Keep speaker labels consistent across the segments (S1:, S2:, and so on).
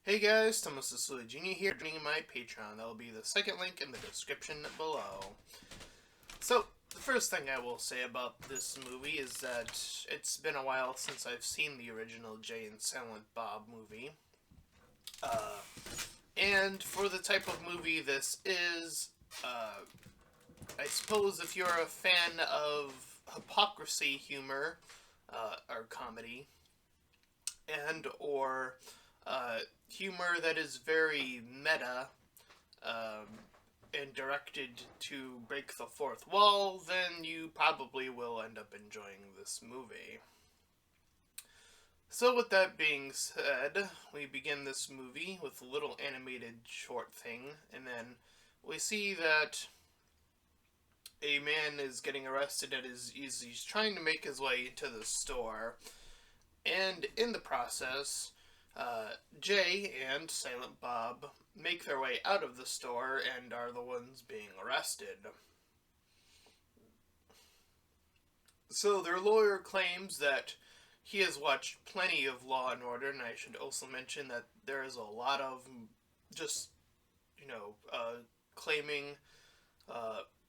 S1: Hey guys, Thomas the Jr. here, joining my Patreon. That will be the second link in the description below. So, the first thing I will say about this movie is that it's been a while since I've seen the original Jay and Silent Bob movie. And for the type of movie this is, I suppose if you're a fan of hypocrisy humor, or comedy, and or humor that is very meta and directed to break the fourth wall, then you probably will end up enjoying this movie. So with that being said, we begin this movie with a little animated short thing, and then we see that a man is getting arrested he's trying to make his way into the store, and in the process, Jay and Silent Bob make their way out of the store and are the ones being arrested. So their lawyer claims that he has watched plenty of Law and Order, and I should also mention that there is a lot of just, claiming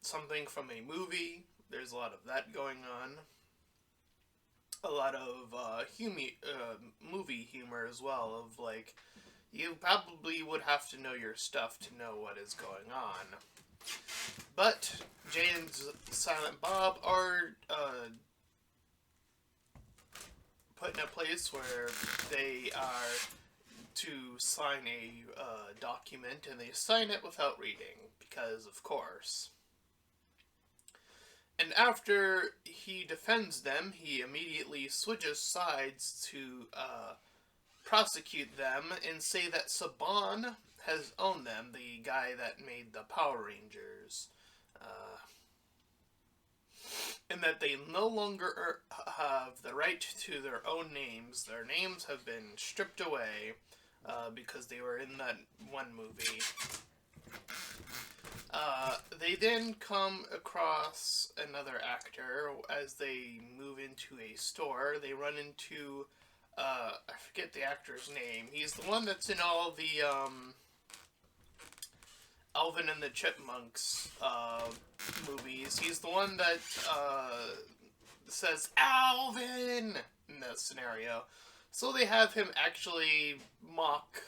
S1: something from a movie. There's a lot of that going on. A lot of movie humor as well, of like, you probably would have to know your stuff to know what is going on. But Jay and Silent Bob are put in a place where they are to sign a document, and they sign it without reading, because of course. And after he defends them, he immediately switches sides to prosecute them and say that Saban has owned them, the guy that made the Power Rangers. And that they no longer have the right to their own names. Their names have been stripped away because they were in that one movie. They then come across another actor as they move into a store. They run into, I forget the actor's name. He's the one that's in all the, Alvin and the Chipmunks, movies. He's the one that, says, Alvin! In that scenario. So they have him actually mock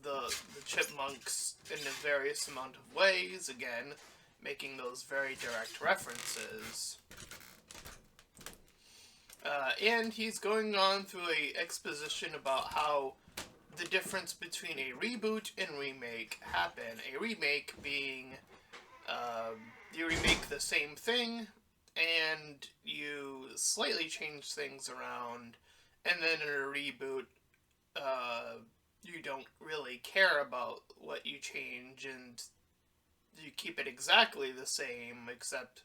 S1: the Chipmunks in a various amount of ways, again, making those very direct references. And he's going on through a exposition about how the difference between a reboot and remake happen. A remake being, you remake the same thing, and you slightly change things around, and then in a reboot, you don't really care about what you change, and you keep it exactly the same, except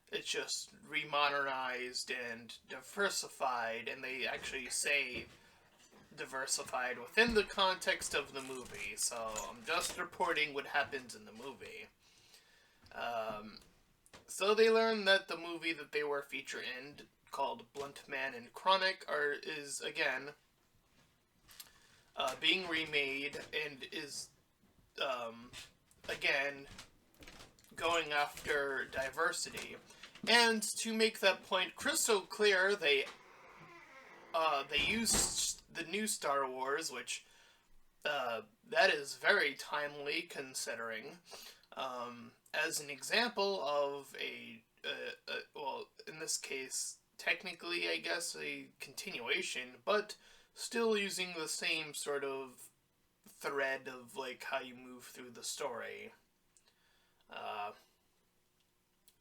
S1: it's just remodernized and diversified, and they actually say diversified within the context of the movie, so I'm just reporting what happens in the movie. So they learn that the movie that they were featured in, called Blunt Man and Chronic, is again being remade and is again going after diversity. And to make that point crystal clear, they used the new Star Wars, which that is very timely considering, as an example of well, in this case, technically, I guess, a continuation, but still using the same sort of thread of, like, how you move through the story.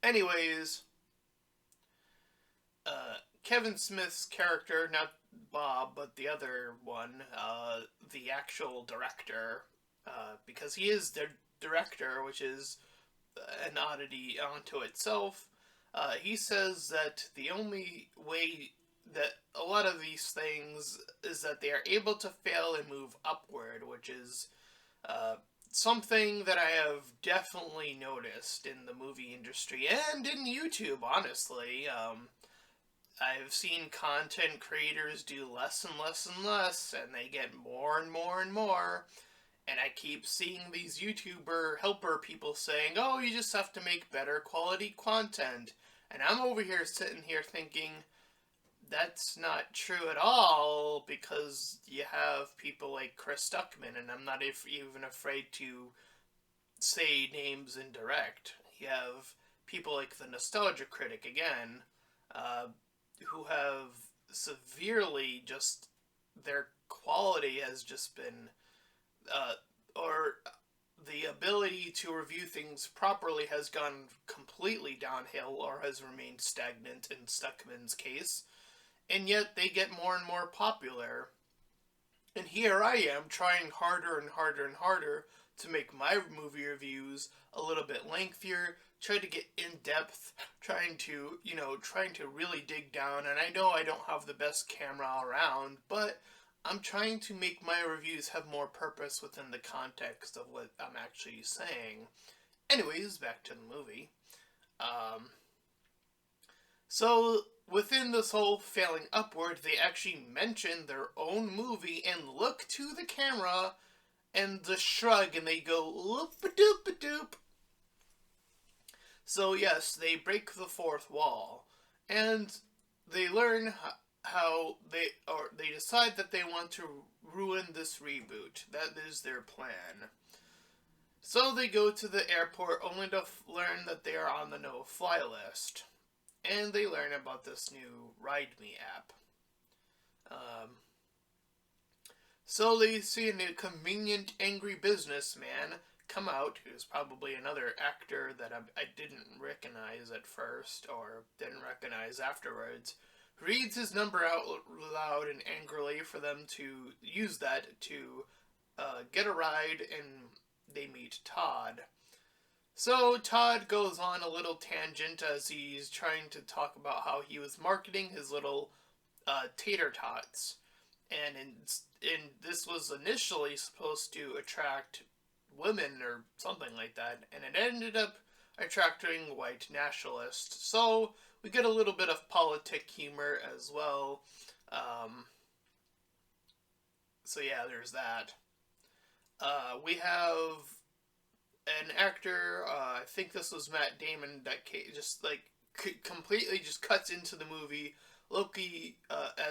S1: Anyways, Kevin Smith's character, not Bob, but the other one, the actual director, because he is the director, which is an oddity unto itself, he says that the only way that a lot of these things is that they are able to fail and move upward, which is something that I have definitely noticed in the movie industry and in YouTube, honestly. I've seen content creators do less and less and less, and they get more and more and more. And I keep seeing these YouTuber helper people saying, oh, you just have to make better quality content. And I'm over here sitting here thinking, that's not true at all, because you have people like Chris Stuckman, and I'm not even afraid to say names indirect. You have people like the Nostalgia Critic, again, uh, who have severely just, their quality has just been, uh, or the ability to review things properly has gone completely downhill or has remained stagnant in Stuckman's case, and yet they get more and more popular. And here I am trying harder and harder and harder to make my movie reviews a little bit lengthier, try to get in depth, trying to really dig down. And I know I don't have the best camera around, but I'm trying to make my reviews have more purpose within the context of what I'm actually saying. Anyways, back to the movie. Um, so within this whole failing upward, they actually mention their own movie and look to the camera and just shrug and they go loop-a-doop-a-doop. So yes, they break the fourth wall, and they learn how they decide that they want to ruin this reboot. That is their plan. So they go to the airport only to learn that they are on the no-fly list. And they learn about this new Ride Me app. So they see a convenient, angry businessman come out, who's probably another actor that I didn't recognize at first, or didn't recognize afterwards, reads his number out loud and angrily for them to use that to get a ride, and they meet Todd. So Todd goes on a little tangent as he's trying to talk about how he was marketing his little tater tots, and this was initially supposed to attract women or something like that, and it ended up attracting white nationalists. So we get a little bit of politic humor as well. So yeah, there's that. We have an actor, I think this was Matt Damon, that just like completely just cuts into the movie Loki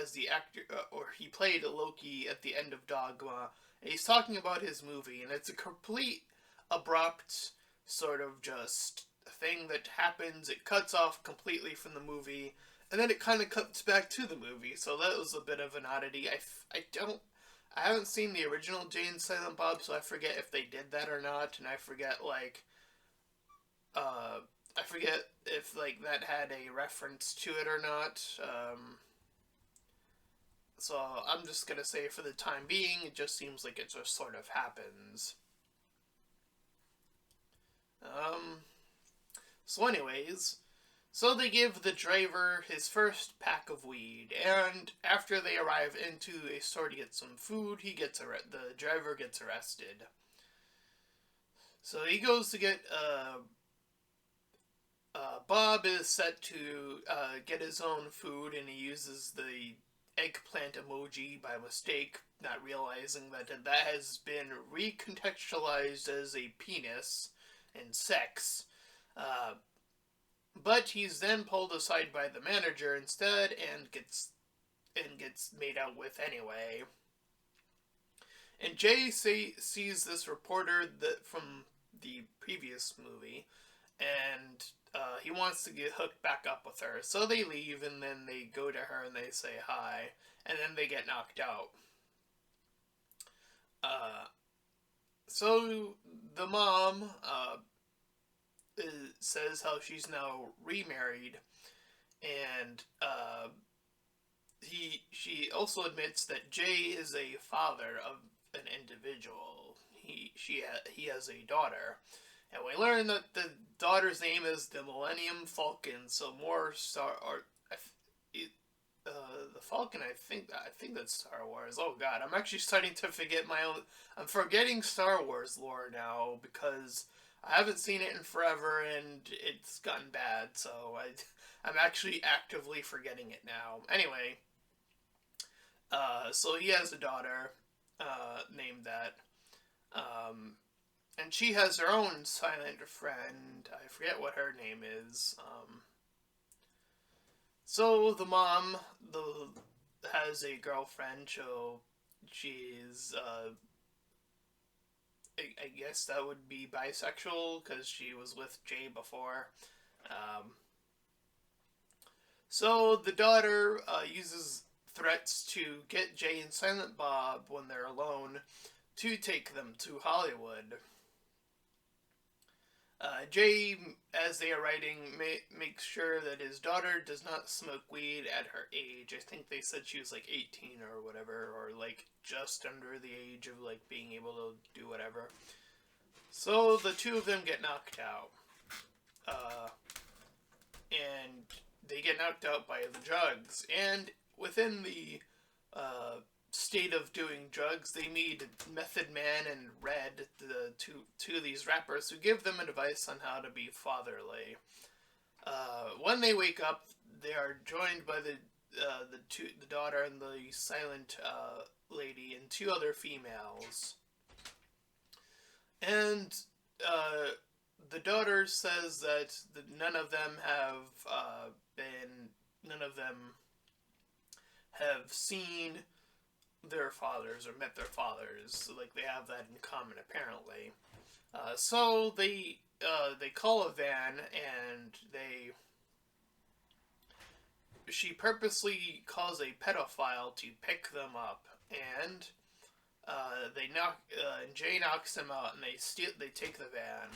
S1: as the actor, or he played Loki at the end of Dogma, and he's talking about his movie, and it's a complete abrupt sort of just thing that happens. It cuts off completely from the movie, and then it kind of cuts back to the movie. So that was a bit of an oddity. I haven't seen the original Jay and Silent Bob, so I forget if they did that or not, and I forget if that had a reference to it or not. So I'm just gonna say for the time being, it just seems like it just sort of happens. So anyways, so they give the driver his first pack of weed, and after they arrive into a store to get some food, the driver gets arrested. So he goes to get Bob is set to get his own food, and he uses the eggplant emoji by mistake, not realizing that has been recontextualized as a penis and sex. But he's then pulled aside by the manager instead and gets made out with anyway. And Jay sees this reporter from the previous movie, and he wants to get hooked back up with her. So they leave, and then they go to her and they say hi, and then they get knocked out. So the mom says how she's now remarried, and she also admits that Jay is a father of an individual. He has a daughter, and we learn that the daughter's name is the Millennium Falcon. So more the Falcon. I think that's Star Wars. Oh God, I'm actually starting to forget my own. I'm forgetting Star Wars lore now because I haven't seen it in forever, and it's gotten bad. So I'm actually actively forgetting it now. Anyway, so he has a daughter named that. Um, and she has her own silent friend. I forget what her name is. So the mom has a girlfriend. So she's I guess that would be bisexual because she was with Jay before. Um, so the daughter uses threats to get Jay and Silent Bob when they're alone to take them to Hollywood. Jay, as they are writing, makes sure that his daughter does not smoke weed at her age. I think they said she was like 18 or whatever, or like just under the age of like being able to do whatever. So the two of them get knocked out. Uh, and they get knocked out by the drugs. And within the state of doing drugs, they meet Method Man and Red, the two of these rappers, who give them advice on how to be fatherly. When they wake up, they are joined by the daughter and the silent lady and two other females. And the daughter says that none of them have seen their fathers or met their fathers. So, like, they have that in common apparently. So they call a van, and she purposely calls a pedophile to pick them up, and Jay knocks them out, and they take the van,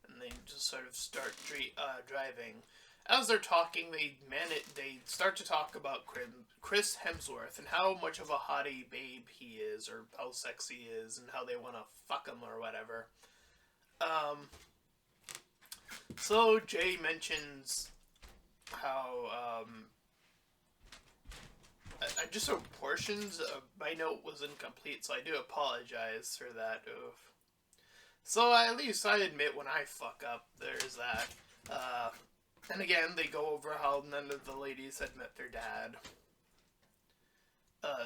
S1: and they just sort of start driving. As they're talking, they start to talk about Chris Hemsworth and how much of a hottie babe he is, or how sexy he is, and how they want to fuck him or whatever. So Jay mentions how I just wrote portions. My note was incomplete, so I do apologize for that. Oof. So at least I admit when I fuck up, there's that. And again, they go over how none of the ladies had met their dad.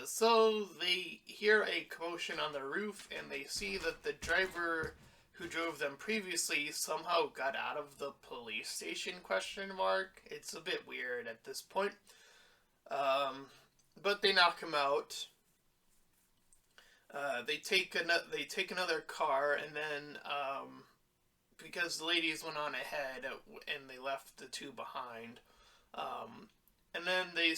S1: So they hear a commotion on the roof, and they see that the driver who drove them previously somehow got out of the police station, ? It's a bit weird at this point. But they knock him out. They take another car, and then because the ladies went on ahead and they left the two behind, and then they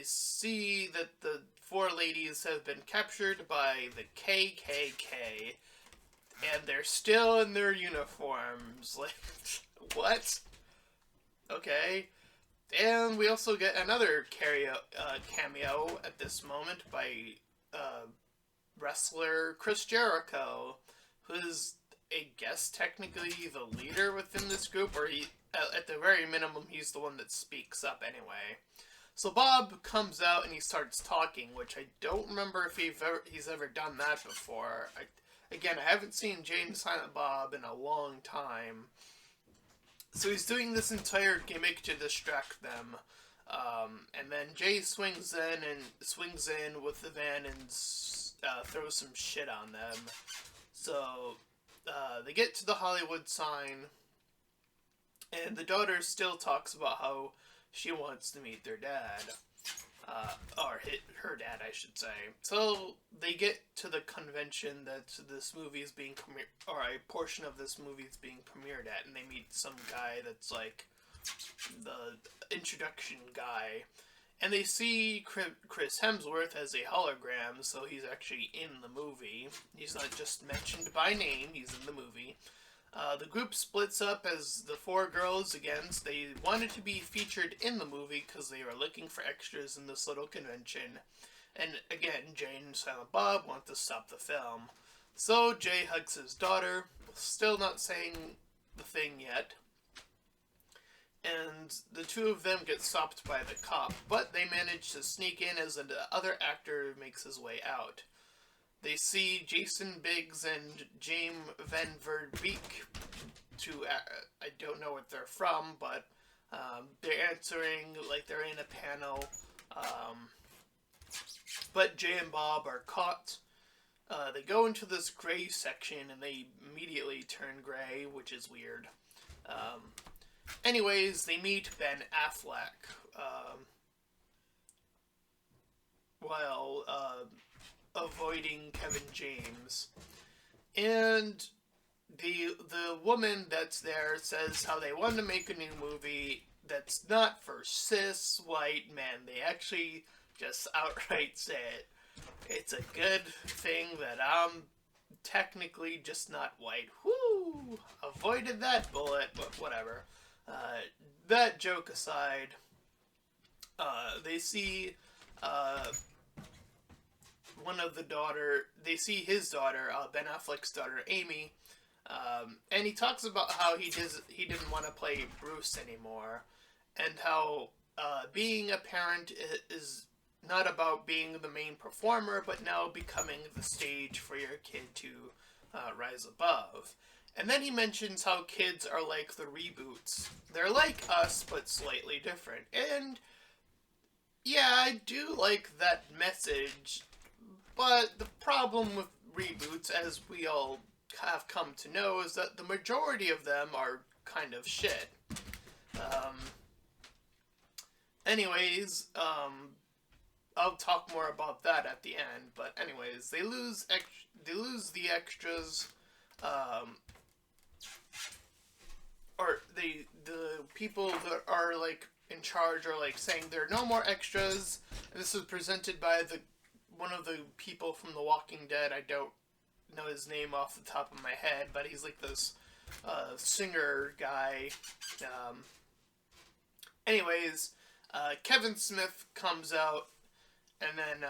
S1: see that the four ladies have been captured by the KKK, and they're still in their uniforms. Like, what? Okay. And we also get another cameo at this moment by wrestler Chris Jericho, who's, I guess, technically the leader within this group, or at the very minimum, he's the one that speaks up anyway. So Bob comes out and he starts talking, which I don't remember if he's ever done that before. Again, I haven't seen Jay and Silent Bob in a long time. So he's doing this entire gimmick to distract them. And then Jay swings in with the van and throws some shit on them. So they get to the Hollywood sign, and the daughter still talks about how she wants to meet their dad. Or her dad, I should say. So they get to the convention that this movie is being or a portion of this movie is being premiered at, and they meet some guy that's like the introduction guy, and they see Chris Hemsworth as a hologram, so he's actually in the movie. He's not just mentioned by name; he's in the movie. The group splits up as the four girls, again, they wanted to be featured in the movie because they were looking for extras in this little convention. And again, Jay and Silent Bob want to stop the film. So Jay hugs his daughter, still not saying the thing yet. And the two of them get stopped by the cop, but they manage to sneak in as the other actor makes his way out. They see Jason Biggs and James Van Der Beek. I don't know what they're from, but They're answering like they're in a panel, um, but Jay and Bob are caught. They go into this gray section and they immediately turn gray, which is weird. Um, Anyways, they meet Ben Affleck while avoiding Kevin James, and the woman that's there says how they want to make a new movie that's not for cis white men. They actually just outright say it. It's a good thing that I'm technically just not white. Whoo! Avoided that bullet, but whatever. That joke aside, they see uh, they see his daughter, Ben Affleck's daughter, Amy, and he talks about how he didn't want to play Bruce anymore, and how being a parent is not about being the main performer, but now becoming the stage for your kid to rise above. And then he mentions how kids are like the reboots. They're like us, but slightly different. And yeah, I do like that message, but the problem with reboots, as we all have come to know, is that the majority of them are kind of shit. Um, anyways, I'll talk more about that at the end. But anyways, they lose the extras, or the people that are like in charge are like saying there are no more extras. And this was presented by one of the people from The Walking Dead. I don't know his name off the top of my head, but he's like this singer guy. Anyways, Kevin Smith comes out, and then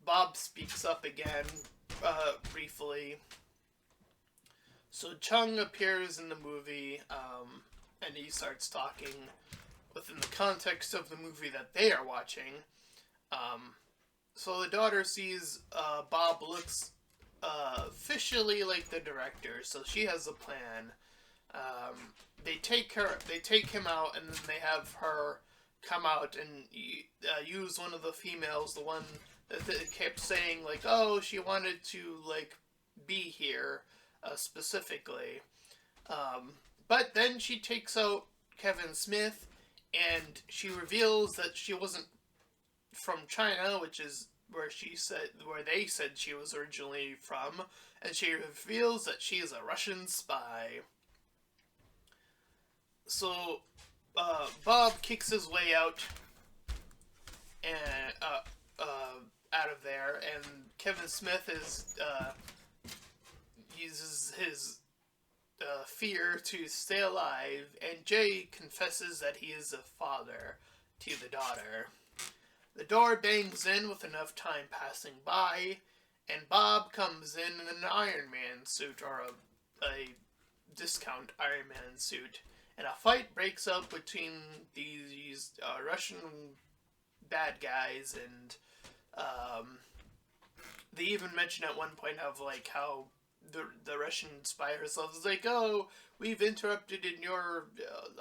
S1: Bob speaks up again briefly. So Chung appears in the movie, and he starts talking within the context of the movie that they are watching. So the daughter sees Bob looks officially like the director, so she has a plan. They take him out, and then they have her come out and use one of the females, the one that kept saying like, oh, she wanted to like be here specifically. But then she takes out Kevin Smith, and she reveals that she wasn't from China, which is where they said she was originally from, and she reveals that she is a Russian spy. So Bob kicks his way out and out of there, and Kevin Smith uses his fear to stay alive, and Jay confesses that he is a father to the daughter. The door bangs in with enough time passing by, and Bob comes in an Iron Man suit, or a discount Iron Man suit, and a fight breaks up between these Russian bad guys, and they even mention at one point of like how the Russian spy herself is like, oh, we've interrupted in your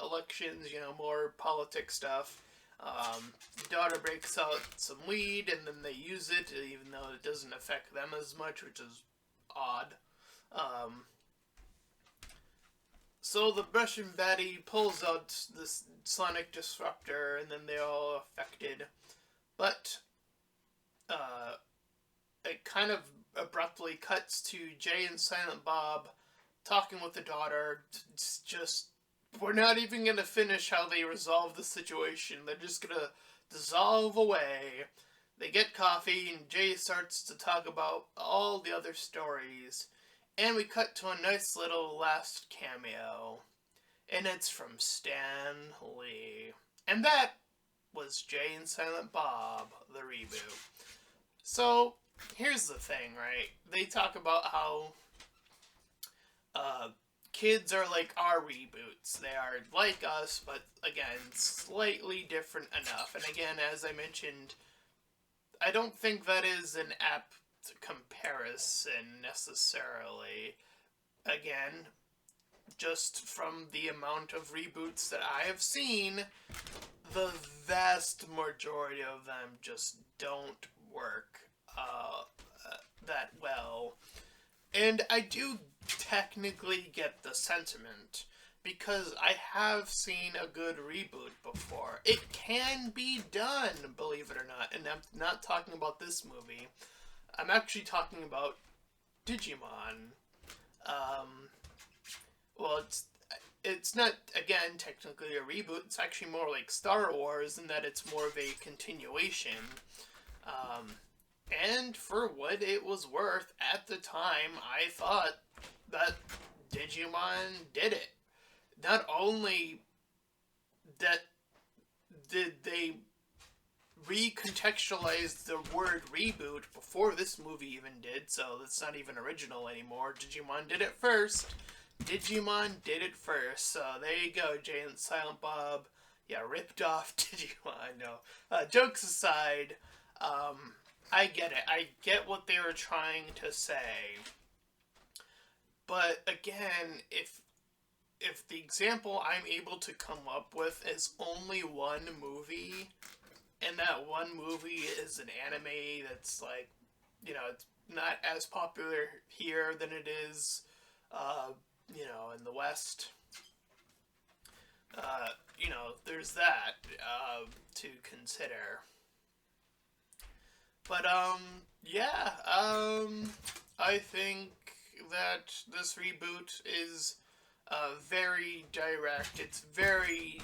S1: elections, more politic stuff. The daughter breaks out some weed, and then they use it, even though it doesn't affect them as much, which is odd. So the Russian baddie pulls out this sonic disruptor, and then they're all affected. But it kind of abruptly cuts to Jay and Silent Bob talking with the daughter. It's just, we're not even going to finish how they resolve the situation. They're just going to dissolve away. They get coffee, and Jay starts to talk about all the other stories. And we cut to a nice little last cameo. And it's from Stan Lee. And that was Jay and Silent Bob, the reboot. So, here's the thing, right? They talk about how kids are like our reboots. They are like us, but again, slightly different enough. And again, as I mentioned, I don't think that is an apt comparison necessarily. Again, just from the amount of reboots that I have seen, the vast majority of them just don't work that well. And I do technically get the sentiment, because I have seen a good reboot before. It can be done, believe it or not. And I'm not talking about this movie. I'm actually talking about Digimon. Um, well, it's not, again, technically a reboot. It's actually more like Star Wars in that it's more of a continuation. Um, and for what it was worth at the time, I thought that Digimon did it. Not only that did they recontextualize the word reboot before this movie even did, so that's not even original anymore. Digimon did it first. Digimon did it first. So there you go, Jay and Silent Bob. Yeah, ripped off Digimon. No. Jokes aside, I get it. I get what they were trying to say. But again, if the example I'm able to come up with is only one movie, and that one movie is an anime that's like, it's not as popular here than it is, in the West, there's that to consider. But, yeah, I think that this reboot is very direct. It's very,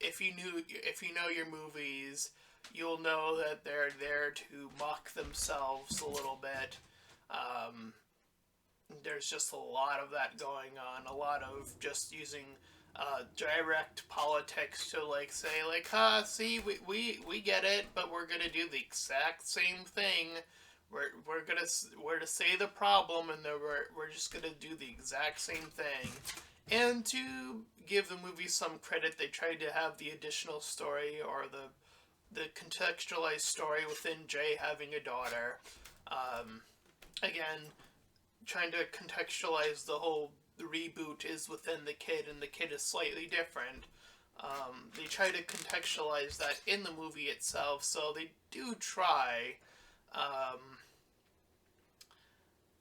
S1: if you know your movies, you'll know that they're there to mock themselves a little bit. There's just a lot of that going on. A lot of just using direct politics to say see, we get it, but we're gonna do the exact same thing. We're to say the problem, and then we're just gonna do the exact same thing. And to give the movie some credit, they tried to have the additional story, or the contextualized story within Jay having a daughter. Again, trying to contextualize the reboot is within the kid, and the kid is slightly different. They try to contextualize that in the movie itself, so they do try.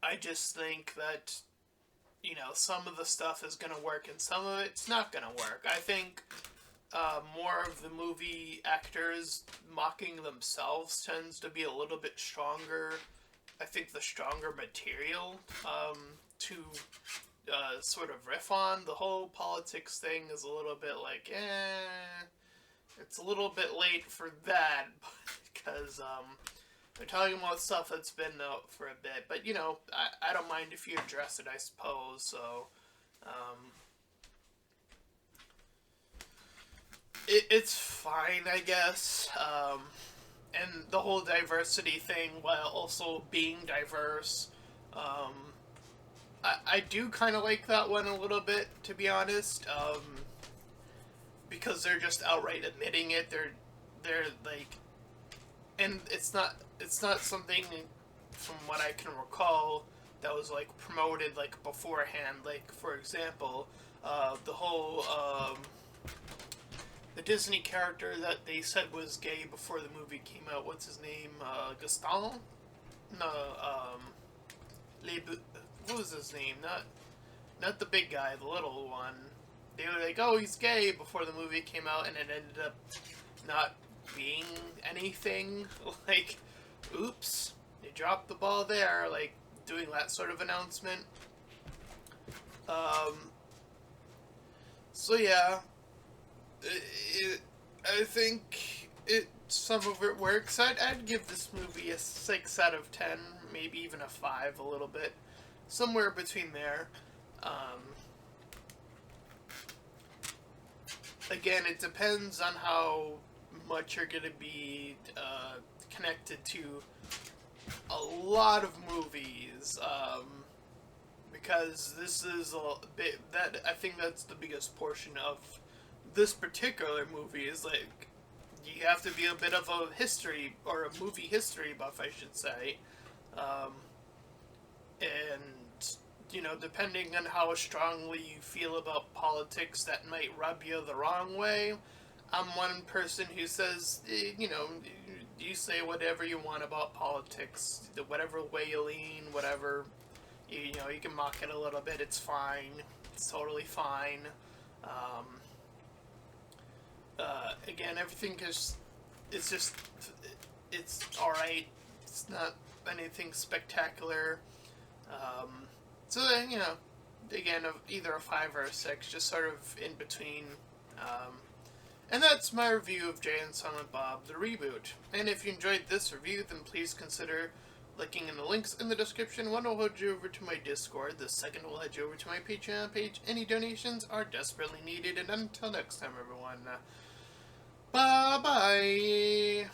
S1: I just think that, some of the stuff is going to work and some of it's not going to work. I think more of the movie actors mocking themselves tends to be a little bit stronger. I think the stronger material to sort of riff on. The whole politics thing is a little bit it's a little bit late for that, because they're talking about stuff that's been out for a bit. But, I don't mind if you address it, I suppose. So, it's fine, I guess. And the whole diversity thing, while also being diverse, I do kind of like that one a little bit, to be honest. Because they're just outright admitting it. They're like, and it's not something, from what I can recall, that was promoted beforehand. For example, the whole the Disney character that they said was gay before the movie came out. What's his name? Gaston? No, what was his name? Not the big guy, the little one. They were like, oh, he's gay before the movie came out, and it ended up not being anything. Oops, they dropped the ball there, doing that sort of announcement. So yeah, I think some of it works. I'd give this movie a 6 out of 10, maybe even a 5 a little bit. Somewhere between there. Again, it depends on how much you're going to be connected to a lot of movies. Because this is a bit, I think that's the biggest portion of this particular movie, is you have to be a bit of a history, or a movie history buff, I should say. And, depending on how strongly you feel about politics, that might rub you the wrong way. I'm one person who says, you say whatever you want about politics, whatever way you lean, whatever, you can mock it a little bit, it's fine. It's totally fine. Um, Again, everything it's just, it's alright. It's not anything spectacular. Um, so then, again, either a 5 or a 6, just sort of in between. And that's my review of Jay and Silent Bob, the reboot. And if you enjoyed this review, then please consider clicking in the links in the description. One will head you over to my Discord, the second will head you over to my Patreon page. Any donations are desperately needed, and until next time, everyone, bye-bye!